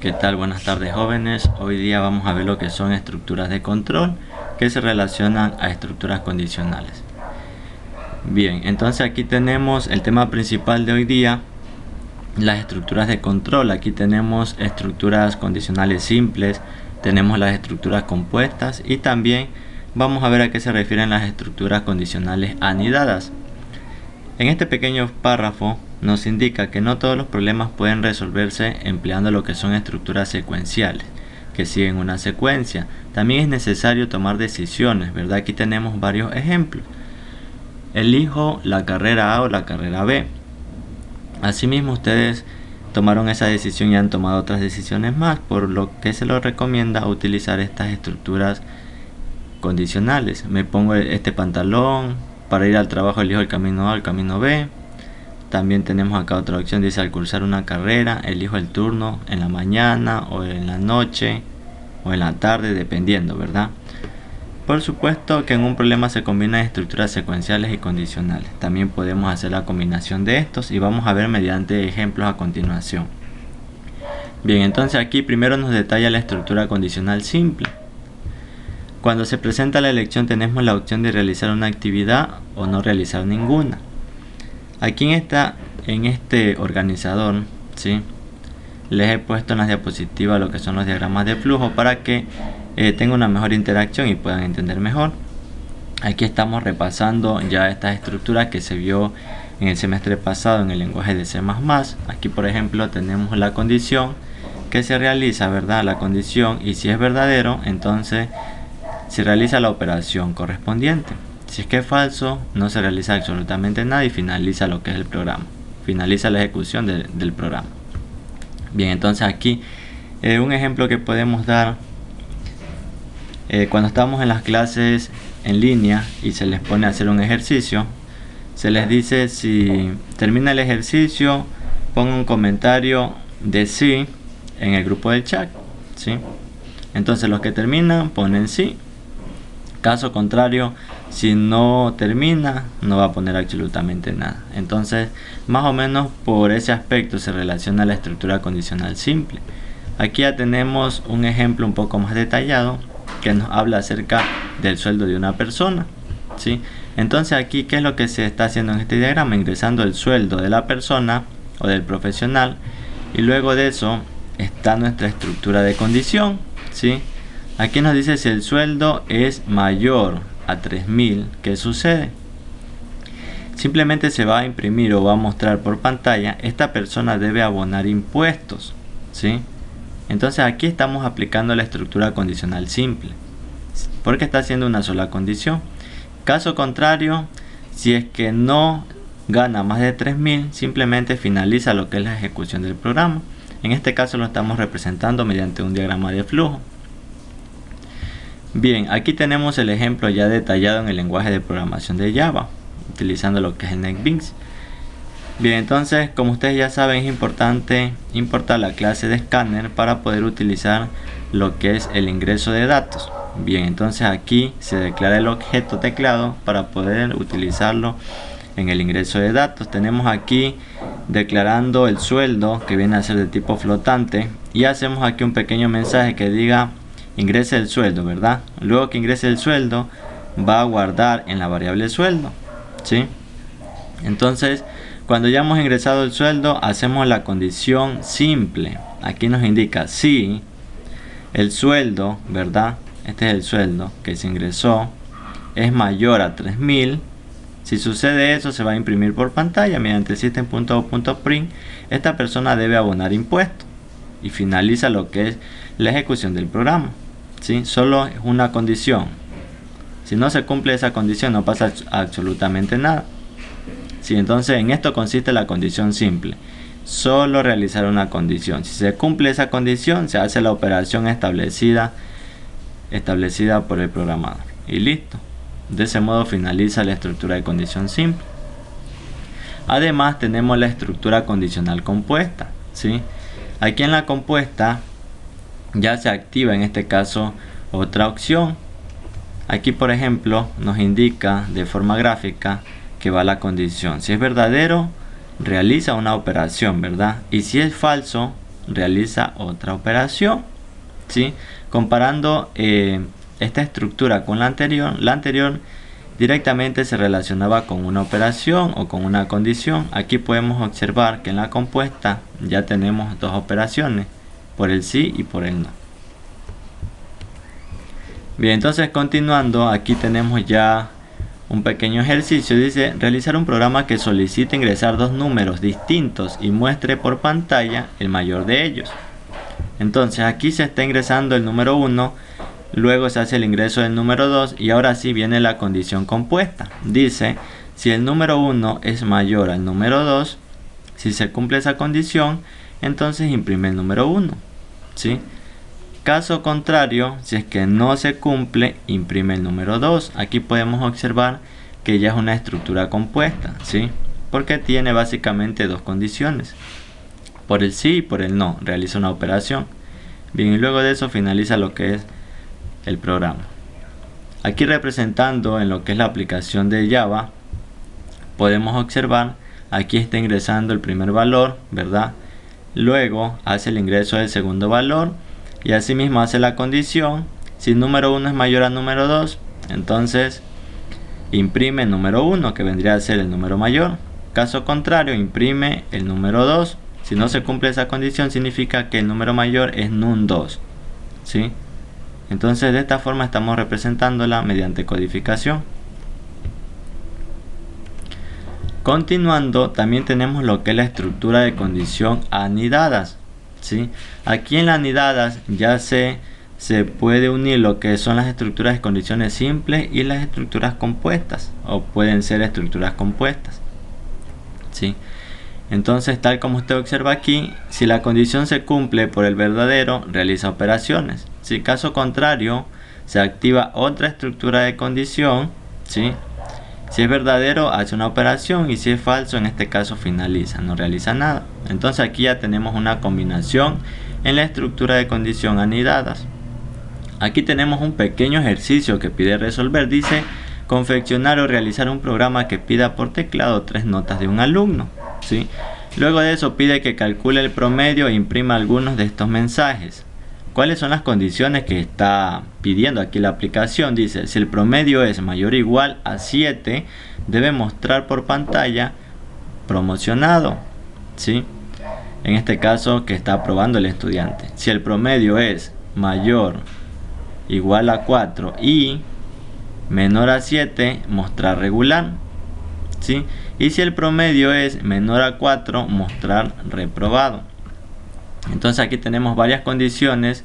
¿Qué tal? Buenas tardes, jóvenes. Hoy día vamos a ver lo que son estructuras de control que se relacionan a estructuras condicionales. Bien, entonces aquí tenemos el tema principal de hoy día, las estructuras de control. Aquí tenemos estructuras condicionales simples, tenemos las estructuras compuestas y también vamos a ver a qué se refieren las estructuras condicionales anidadas. En este pequeño párrafo nos indica que no todos los problemas pueden resolverse empleando lo que son estructuras secuenciales, que siguen una secuencia. También es necesario tomar decisiones, ¿verdad? Aquí tenemos varios ejemplos. Elijo la carrera A o la carrera B. Asimismo, ustedes tomaron esa decisión y han tomado otras decisiones más, por lo que se les recomienda utilizar estas estructuras condicionales. Me pongo este pantalón. Para ir al trabajo elijo el camino A o el camino B. También tenemos acá otra opción, dice al cursar una carrera elijo el turno en la mañana o en la noche o en la tarde, dependiendo, ¿verdad? Por supuesto que en un problema se combinan estructuras secuenciales y condicionales. También podemos hacer la combinación de estos y vamos a ver mediante ejemplos a continuación. Bien, entonces aquí primero nos detalla la estructura condicional simple. Cuando se presenta la elección tenemos la opción de realizar una actividad o no realizar ninguna. Aquí en este organizador, ¿sí?, les he puesto en las diapositivas lo que son los diagramas de flujo para que tengan una mejor interacción y puedan entender mejor. Aquí estamos repasando ya estas estructuras que se vio en el semestre pasado en el lenguaje de C++. Aquí por ejemplo tenemos la condición que se realiza, ¿verdad? La condición, y si es verdadero entonces se realiza la operación correspondiente. Si es que es falso, no se realiza absolutamente nada y finaliza lo que es el programa. Finaliza la ejecución del programa. Bien, entonces aquí un ejemplo que podemos dar cuando estamos en las clases en línea y se les pone a hacer un ejercicio, se les dice si termina el ejercicio, ponga un comentario de sí en el grupo del chat, ¿sí? Entonces los que terminan ponen sí. Caso contrario, si no termina, no va a poner absolutamente nada. Entonces, más o menos por ese aspecto se relaciona la estructura condicional simple. Aquí ya tenemos un ejemplo un poco más detallado que nos habla acerca del sueldo de una persona, ¿sí? Entonces aquí, ¿qué es lo que se está haciendo en este diagrama? Ingresando el sueldo de la persona o del profesional, y luego de eso está nuestra estructura de condición, ¿sí? Aquí nos dice si el sueldo es mayor a 3.000, ¿qué sucede? Simplemente se va a imprimir o va a mostrar por pantalla, esta persona debe abonar impuestos, ¿sí? Entonces aquí estamos aplicando la estructura condicional simple, porque está haciendo una sola condición. Caso contrario, si es que no gana más de 3.000, simplemente finaliza lo que es la ejecución del programa. En este caso lo estamos representando mediante un diagrama de flujo. Bien, aquí tenemos el ejemplo ya detallado en el lenguaje de programación de Java, utilizando lo que es el NetBeans. Bien, entonces, como ustedes ya saben, es importante importar la clase de Scanner para poder utilizar lo que es el ingreso de datos. Bien, entonces aquí se declara el objeto teclado para poder utilizarlo en el ingreso de datos. Tenemos aquí declarando el sueldo, que viene a ser de tipo flotante, y hacemos aquí un pequeño mensaje que diga ingrese el sueldo, ¿verdad? Luego que ingrese el sueldo va a guardar en la variable sueldo, ¿sí? Entonces, cuando ya hemos ingresado el sueldo, hacemos la condición simple. Aquí nos indica si el sueldo, ¿verdad? Este es el sueldo que se ingresó, es mayor a 3.000. Si sucede eso, se va a imprimir por pantalla mediante system.out.print. Esta persona debe abonar impuestos y finaliza lo que es la ejecución del programa, ¿sí? Solo es una condición. Si no se cumple esa condición, no pasa absolutamente nada. Sí, entonces en esto consiste la condición simple. Solo realizar una condición. Si se cumple esa condición, se hace la operación establecida por el programador. Y listo. De ese modo finaliza la estructura de condición simple. Además tenemos la estructura condicional compuesta, ¿sí? Aquí en la compuesta ya se activa en este caso otra opción. Aquí por ejemplo nos indica de forma gráfica que va la condición. Si es verdadero, realiza una operación, ¿verdad? Y si es falso, realiza otra operación, ¿sí? Comparando esta estructura con la anterior directamente se relacionaba con una operación o con una condición. Aquí podemos observar que en la compuesta ya tenemos dos operaciones, por el sí y por el no. Bien, entonces continuando, aquí tenemos ya un pequeño ejercicio. Dice realizar un programa que solicite ingresar dos números distintos y muestre por pantalla el mayor de ellos. Entonces aquí se está ingresando el número 1, luego se hace el ingreso del número 2 y ahora sí viene la condición compuesta. Dice si el número 1 es mayor al número 2, si se cumple esa condición, entonces imprime el número 1, ¿sí? Caso contrario, si es que no se cumple, imprime el número 2. Aquí podemos observar que ya es una estructura compuesta, ¿sí? Porque tiene básicamente dos condiciones. Por el sí y por el no, realiza una operación. Bien, y luego de eso finaliza lo que es el programa. Aquí representando en lo que es la aplicación de Java, podemos observar, aquí está ingresando el primer valor, ¿verdad? Luego hace el ingreso del segundo valor. Y asimismo hace la condición, si el número 1 es mayor al número 2, entonces imprime el número 1, que vendría a ser el número mayor. Caso contrario, imprime el número 2. Si no se cumple esa condición, significa que el número mayor es num2, ¿sí? Entonces de esta forma estamos representándola mediante codificación. Continuando, también tenemos lo que es la estructura de condición anidadas, ¿sí? Aquí en las anidadas ya se puede unir lo que son las estructuras de condiciones simples y las estructuras compuestas, o pueden ser estructuras compuestas, ¿sí? Entonces, tal como usted observa aquí, si la condición se cumple por el verdadero, realiza operaciones. Si caso contrario, se activa otra estructura de condición, ¿sí? Si es verdadero, hace una operación, y si es falso, en este caso finaliza, no realiza nada. Entonces aquí ya tenemos una combinación en la estructura de condición anidadas. Aquí tenemos un pequeño ejercicio que pide resolver. Dice confeccionar o realizar un programa que pida por teclado 3 notas de un alumno, ¿sí? Luego de eso pide que calcule el promedio e imprima algunos de estos mensajes. ¿Cuáles son las condiciones que está pidiendo aquí la aplicación? Dice, si el promedio es mayor o igual a 7, debe mostrar por pantalla promocionado, ¿sí? En este caso que está aprobando el estudiante. Si el promedio es mayor o igual a 4 y menor a 7, mostrar regular, ¿sí? Y si el promedio es menor a 4, mostrar reprobado. Entonces aquí tenemos varias condiciones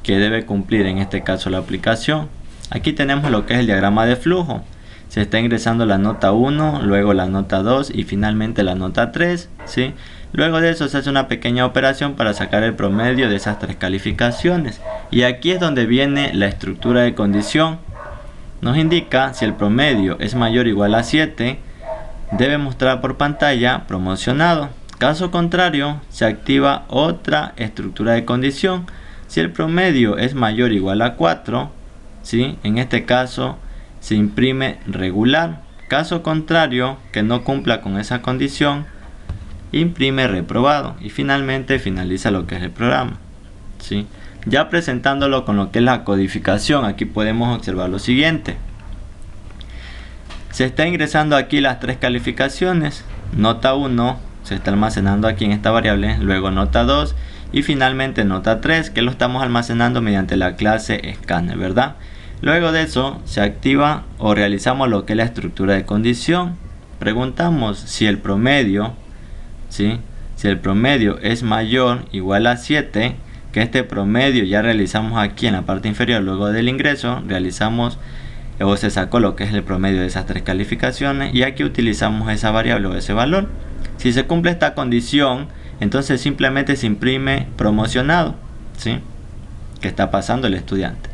que debe cumplir en este caso la aplicación. Aquí tenemos lo que es el diagrama de flujo. Se está ingresando la nota 1, luego la nota 2 y finalmente la nota 3, ¿sí? Luego de eso se hace una pequeña operación para sacar el promedio de esas 3 calificaciones. Y aquí es donde viene la estructura de condición. Nos indica si el promedio es mayor o igual a 7, debe mostrar por pantalla promocionado. Caso contrario, se activa otra estructura de condición. Si el promedio es mayor o igual a 4, ¿sí? En este caso se imprime regular. Caso contrario, que no cumpla con esa condición, imprime reprobado. Y finalmente finaliza lo que es el programa, ¿sí? Ya presentándolo con lo que es la codificación, aquí podemos observar lo siguiente. Se está ingresando aquí las 3 calificaciones. Nota 1 se está almacenando aquí en esta variable, luego nota 2 y finalmente nota 3, que lo estamos almacenando mediante la clase scanner, ¿verdad? Luego de eso se activa o realizamos lo que es la estructura de condición. Preguntamos si el promedio, ¿sí? Si el promedio es mayor o igual a 7, que este promedio ya realizamos aquí en la parte inferior. Luego del ingreso realizamos o se sacó lo que es el promedio de esas 3 calificaciones y aquí utilizamos esa variable o ese valor. Si se cumple esta condición, entonces simplemente se imprime promocionado, ¿sí? Que está pasando el estudiante.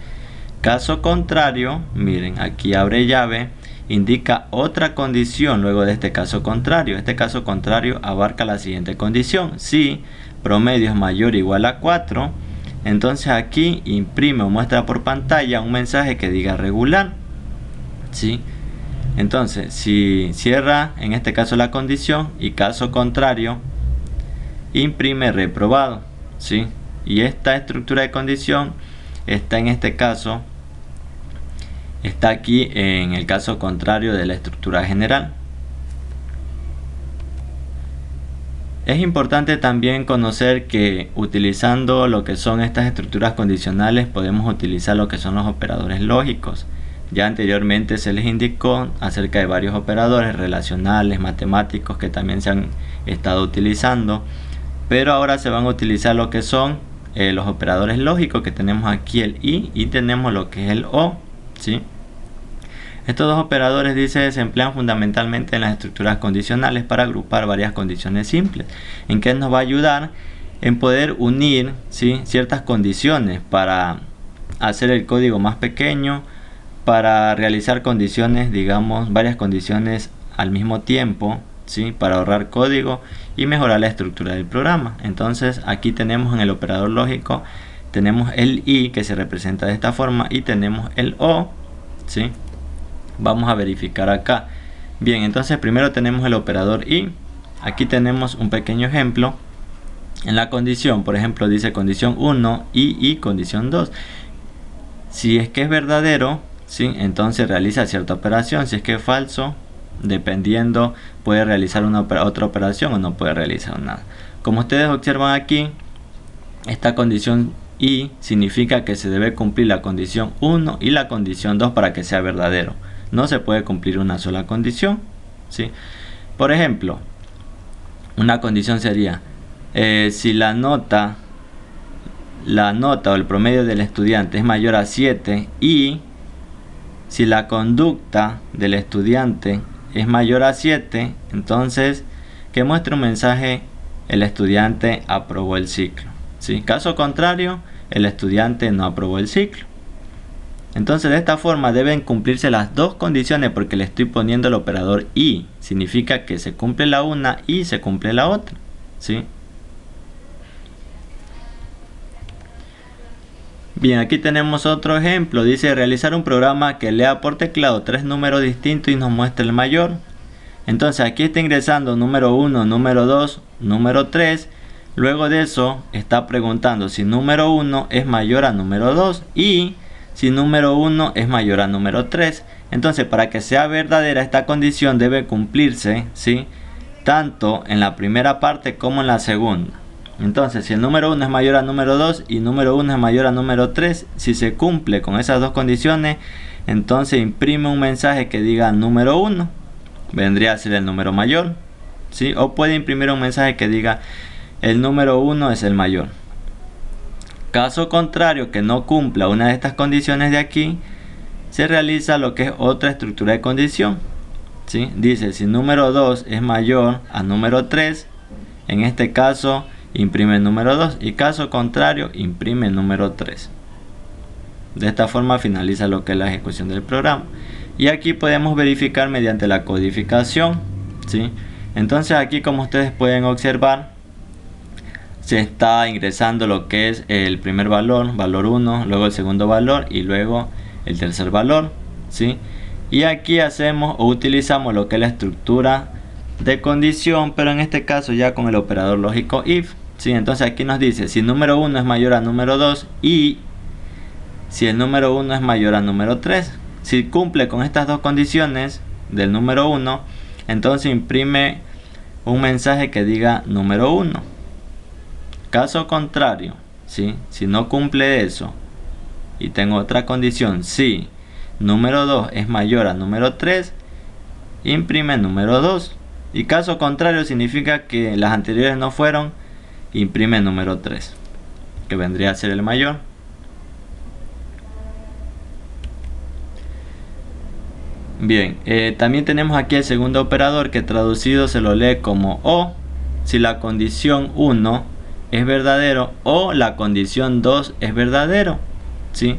Caso contrario, miren, aquí abre llave, indica otra condición luego de este caso contrario. Este caso contrario abarca la siguiente condición. Si promedio es mayor o igual a 4, entonces aquí imprime o muestra por pantalla un mensaje que diga regular, ¿sí? Entonces, si cierra en este caso la condición y caso contrario, imprime reprobado. ¿sí? Y esta estructura de condición está en este caso, está aquí en el caso contrario de la estructura general. Es importante también conocer que utilizando lo que son estas estructuras condicionales podemos utilizar lo que son los operadores lógicos. Ya anteriormente se les indicó acerca de varios operadores relacionales, matemáticos que también se han estado utilizando, pero ahora se van a utilizar lo que son los operadores lógicos, que tenemos aquí el y tenemos lo que es el o, ¿sí? Estos dos operadores, dice, se emplean fundamentalmente en las estructuras condicionales para agrupar varias condiciones simples. ¿En qué nos va a ayudar? En poder unir, ¿sí?, ciertas condiciones para hacer el código más pequeño, para realizar condiciones, digamos, varias condiciones al mismo tiempo, ¿sí?, para ahorrar código y mejorar la estructura del programa. Entonces aquí tenemos en el operador lógico, tenemos el y, que se representa de esta forma, y tenemos el o, ¿sí? Vamos a verificar acá. Bien, entonces primero tenemos el operador y. Aquí tenemos un pequeño ejemplo. En la condición, por ejemplo, dice condición 1 y condición 2. Si es que es verdadero, ¿sí?, entonces realiza cierta operación. Si es que es falso, dependiendo, puede realizar otra operación o no puede realizar nada. Como ustedes observan aquí, esta condición y significa que se debe cumplir la condición 1 y la condición 2 para que sea verdadero. No se puede cumplir una sola condición, ¿sí? Por ejemplo, una condición sería si la nota o el promedio del estudiante es mayor a 7 y si la conducta del estudiante es mayor a 7, entonces que muestre un mensaje: el estudiante aprobó el ciclo, ¿sí? Caso contrario, el estudiante no aprobó el ciclo. Entonces de esta forma deben cumplirse las dos condiciones, porque le estoy poniendo el operador y. Significa que se cumple la una y se cumple la otra, ¿sí? Bien, aquí tenemos otro ejemplo. Dice realizar un programa que lea por teclado 3 números distintos y nos muestre el mayor. Entonces aquí está ingresando número 1, número 2, número 3. Luego de eso está preguntando si número 1 es mayor a número 2 y si número 1 es mayor a número 3. Entonces, para que sea verdadera esta condición debe cumplirse, ¿sí?, tanto en la primera parte como en la segunda. Entonces, si el número 1 es mayor a número 2 y número 1 es mayor a número 3, si se cumple con esas dos condiciones, entonces imprime un mensaje que diga número 1. Vendría a ser el número mayor, ¿sí? O puede imprimir un mensaje que diga el número 1 es el mayor. Caso contrario, que no cumpla una de estas condiciones de aquí, se realiza lo que es otra estructura de condición, ¿sí? Dice si número 2 es mayor a número 3, en este caso imprime el número 2, y caso contrario imprime el número 3. De esta forma finaliza lo que es la ejecución del programa. Y aquí podemos verificar mediante la codificación, ¿sí? Entonces aquí, como ustedes pueden observar, se está ingresando lo que es el primer valor, valor 1, luego el segundo valor y luego el tercer valor, ¿sí? Y aquí hacemos o utilizamos lo que es la estructura de condición, pero en este caso ya con el operador lógico if, ¿sí? Entonces aquí nos dice si número 1 es mayor a número 2 y si el número 1 es mayor a número 3. Si cumple con estas dos condiciones del número 1, entonces imprime un mensaje que diga número 1. Caso contrario, ¿sí?, si no cumple eso y tengo otra condición, si número 2 es mayor a número 3, imprime número 2. Y caso contrario significa que las anteriores no fueron, imprime número 3, que vendría a ser el mayor. Bien, también tenemos aquí el segundo operador, que traducido se lo lee como o si la condición 1 es verdadero o la condición 2 es verdadero, ¿sí?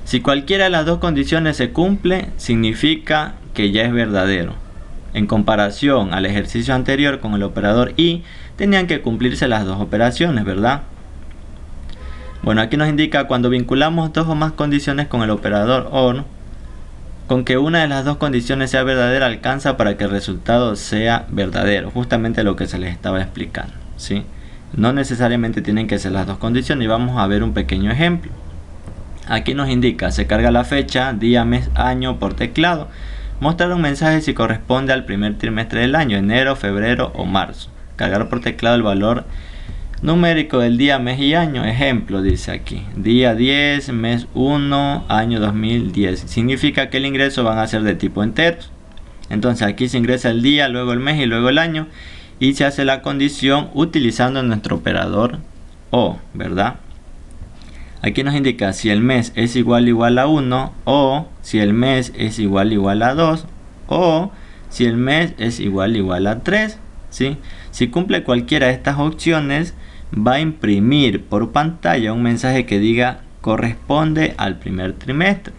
Si cualquiera de las dos condiciones se cumple, significa que ya es verdadero. En comparación al ejercicio anterior con el operador y, tenían que cumplirse las dos operaciones, ¿verdad? Bueno, aquí nos indica cuando vinculamos dos o más condiciones con el operador OR, con que una de las dos condiciones sea verdadera alcanza para que el resultado sea verdadero, justamente lo que se les estaba explicando, ¿sí? No necesariamente tienen que ser las dos condiciones y vamos a ver un pequeño ejemplo. Aquí nos indica, se carga la fecha, día, mes, año por teclado. Mostrar un mensaje si corresponde al primer trimestre del año, enero, febrero o marzo. Cargar por teclado el valor numérico del día, mes y año. Ejemplo, dice aquí, día 10, mes 1, año 2010. Significa que el ingreso van a ser de tipo entero. Entonces aquí se ingresa el día, luego el mes y luego el año. Y se hace la condición utilizando nuestro operador O, ¿verdad? Aquí nos indica si el mes es igual a 1, o si el mes es igual a 2, o si el mes es igual a 3, ¿sí? Si cumple cualquiera de estas opciones, va a imprimir por pantalla un mensaje que diga corresponde al primer trimestre,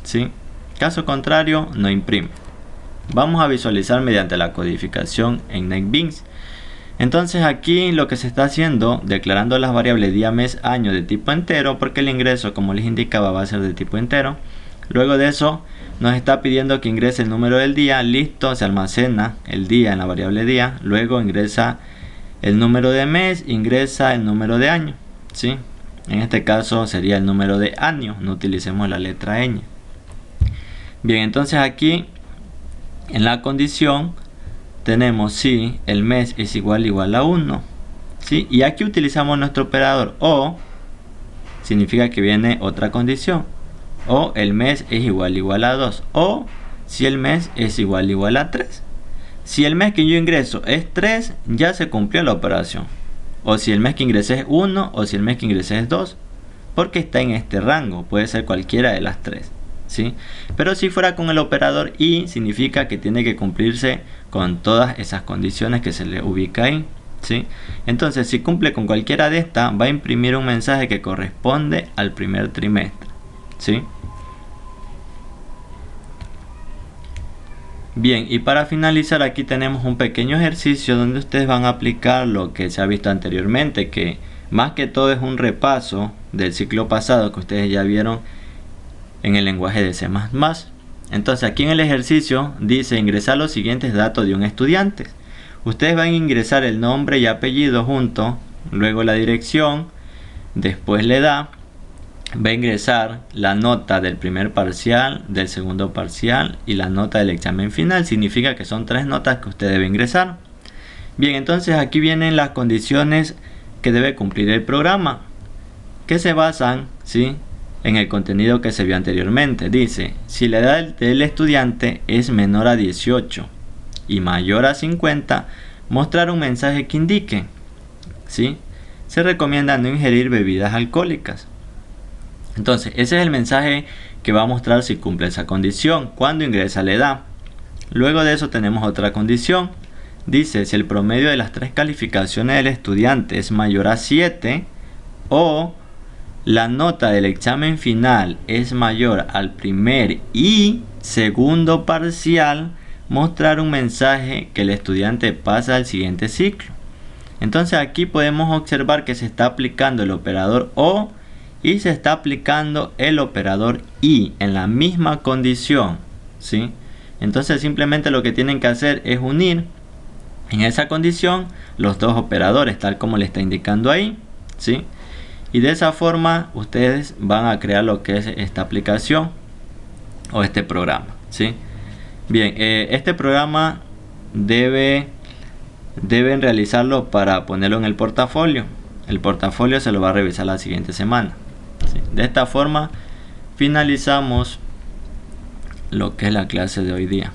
¿sí? Caso contrario, no imprime. Vamos a visualizar mediante la codificación en NetBeans. Entonces aquí lo que se está haciendo, declarando las variables día, mes, año de tipo entero, porque el ingreso, como les indicaba, va a ser de tipo entero. Luego de eso nos está pidiendo que ingrese el número del día. Listo, se almacena el día en la variable día. Luego ingresa el número de mes, ingresa el número de año, ¿sí? En este caso sería el número de año, no utilicemos la letra ñ. Bien, entonces aquí en la condición tenemos si el mes es igual a 1, ¿sí? Y aquí utilizamos nuestro operador o, significa que viene otra condición, o el mes es igual a 2, o si el mes es igual a 3. Si el mes que yo ingreso es 3, ya se cumplió la operación. O si el mes que ingresé es 1, o si el mes que ingresé es 2, porque está en este rango, puede ser cualquiera de las tres, ¿sí? Pero si fuera con el operador y, significa que tiene que cumplirse con todas esas condiciones que se le ubica ahí, ¿sí? Entonces, si cumple con cualquiera de estas, va a imprimir un mensaje que corresponde al primer trimestre, ¿sí? Bien, y para finalizar aquí tenemos un pequeño ejercicio donde ustedes van a aplicar lo que se ha visto anteriormente, que más que todo es un repaso del ciclo pasado que ustedes ya vieron en el lenguaje de C++. Entonces aquí en el ejercicio dice ingresar los siguientes datos de un estudiante. Ustedes van a ingresar el nombre y apellido junto, luego la dirección, después la edad, va a ingresar la nota del primer parcial, del segundo parcial y la nota del examen final. Significa que son 3 notas que usted debe ingresar. Bien, entonces aquí vienen las condiciones que debe cumplir el programa, que se basan, ¿sí?, en el contenido que se vio anteriormente. Dice, si la edad del estudiante es menor a 18 y mayor a 50, mostrar un mensaje que indique, ¿sí?, se recomienda no ingerir bebidas alcohólicas. Entonces, ese es el mensaje que va a mostrar si cumple esa condición cuando ingresa la edad. Luego de eso tenemos otra condición. Dice, si el promedio de las 3 calificaciones del estudiante es mayor a 7 o la nota del examen final es mayor al primer y segundo parcial, mostrar un mensaje que el estudiante pasa al siguiente ciclo. Entonces aquí podemos observar que se está aplicando el operador o y se está aplicando el operador y en la misma condición, ¿sí? Entonces simplemente lo que tienen que hacer es unir en esa condición los dos operadores tal como le está indicando ahí, ¿sí? Y de esa forma ustedes van a crear lo que es esta aplicación o este programa, ¿sí? Bien, este programa deben realizarlo para ponerlo en el portafolio. El portafolio se lo va a revisar la siguiente semana, ¿sí? De esta forma finalizamos lo que es la clase de hoy día.